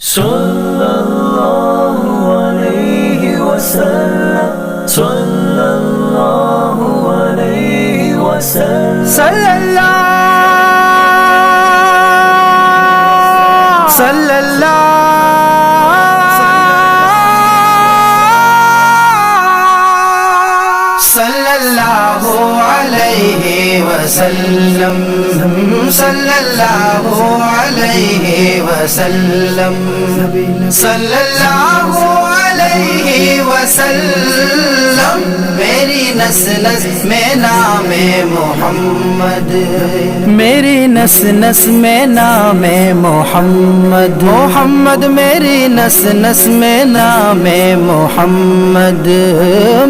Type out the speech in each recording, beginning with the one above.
صلی اللہ علیہ وسلم، صلی اللہ علیہ وسلم، صلی اللہ صلی اللہ صلی اللہ علیہ وسلم، صلی اللہ علیہ وسلم، صلی اللہ علیہ وسلم، میری نس نس میں نام محمد، میری نس نس میں نام محمد، محمد میری نس نس میں نام محمد،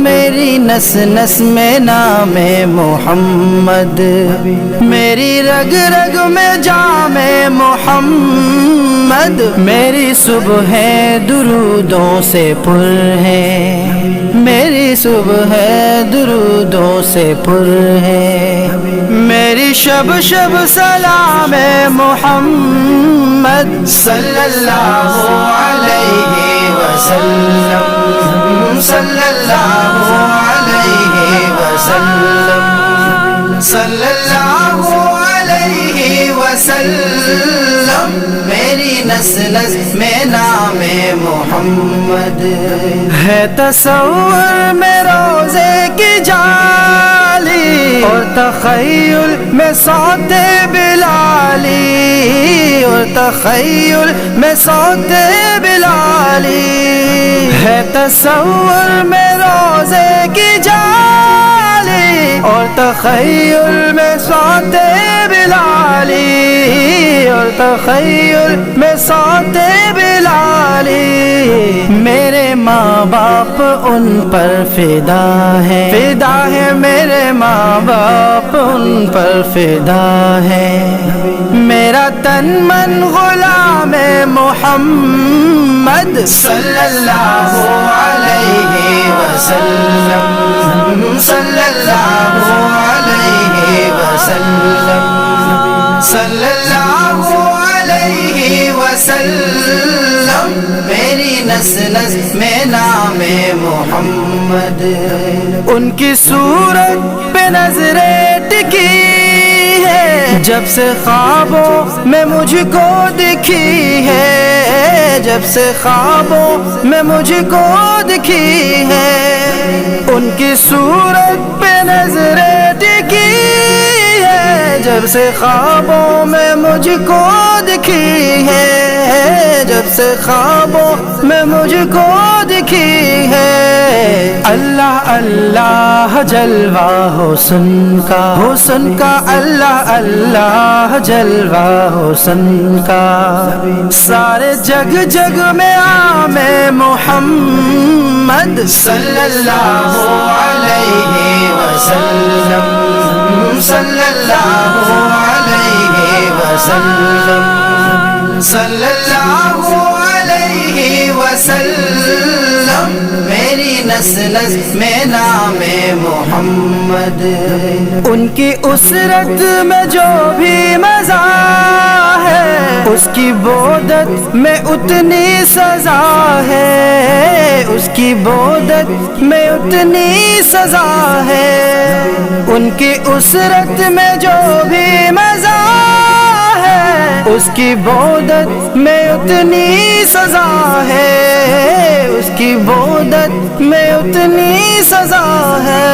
میری نس نس میں نام محمد، میری رگ رگ میں جام محمد، میری صبح درودوں سے پر ہے، میری صبح درودوں سے پر ہے، میری شب شب سلام محمد، صلی اللہ علیہ وسلم، صلی اللہ علیہ وسلم، صلی اللہ علیہ وسلم، میری نس نس میں نام محمد، ہے تصور میں روزے کی جالی، اور تخیل میں صوت بلالی، اور تخیل میں صوت بلالی، ہے تصور میں روزے کی جالی، اور تخیل میں صوت بلالی، اور تخیل میں صوت بلالی، میرے ماں باپ ان پر فدا ہے، فدا ہے میرے ماں باپ ان پر فدا ہے، میرا تن من غلام محمد، صلی اللہ علیہ وسلم، صلی اللہ علیہ وسلم، صلی اللہ علیہ وسلم، میری نس نس میں نام محمد، ان کی صورت پہ نظریں ٹکی ہے، جب سے خوابوں میں مجھ کو دکھی ہے، جب سے خوابوں میں مجھ کو دکھی ہے، ان کی صورت پہ نظریں ٹکی ہے، جب سے خوابوں میں مجھ کو دکھی ہے، جب سے خوابوں میں مجھ کو دکھی ہے، اللہ اللہ جلوہ حسن کا، حسن کا اللہ اللہ jلوہ حسن کا، سارے جگ جگ میں عام محمد، صلی اللہ علیہ وسلم، صلی اللہ علیہ وسلم، صلی اللہ علیہ وسلم، میری نس نس میں نام محمد، ان کی اسرت میں جو بھی مزہ ہے، اس کی بودت میں اتنی سزا ہے، اس کی بودت میں اتنی سزا ہے، ان کی اسرت میں جو بھی مزہ ہے، اس کی بودت میں اتنی سزا ہے، اس کی بودت میں اتنی سزا ہے،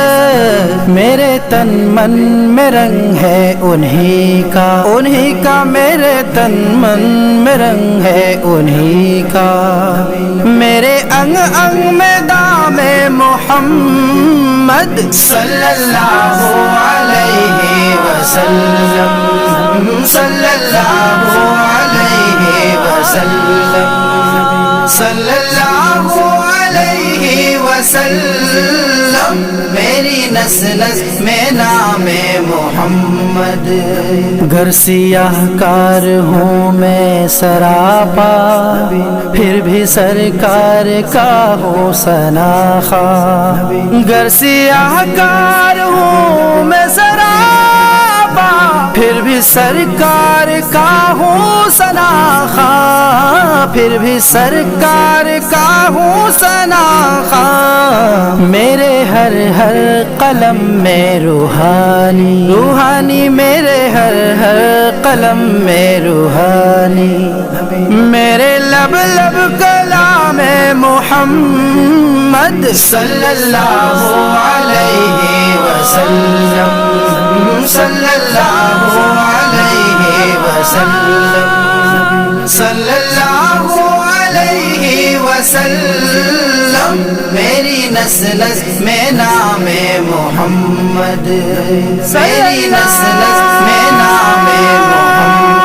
میرے تن من میں رنگ ہے انہی کا، انہی کا میرے تن من میں رنگ ہے انہی کا، میرے انگ انگ میں دام محمد، صلی اللہ علیہ وسلم، صلی اللہ علیہ وسلم، صلی اللہ علیہ وسلم، میری نس نس میں نام محمد، گر سیاہ کار ہوں میں سراپا، پھر بھی سرکار کا ہوں سناخا، گر سیاہ کار ہوں میں سراپا، پھر بھی سرکار کا ہوں سناخا، پھر بھی سرکار کا ہوں ثنا خواں، میرے ہر ہر قلم میں روحانی، روحانی میرے ہر ہر قلم میں روحانی، میرے لب لب کلام محمد صلی اللہ علیہ وسلم، صلی اللہ علیہ وسلم، صلی اللہ علیہ وسلم، میری نسل میں نام محمد، میری نسل میں نام محمد۔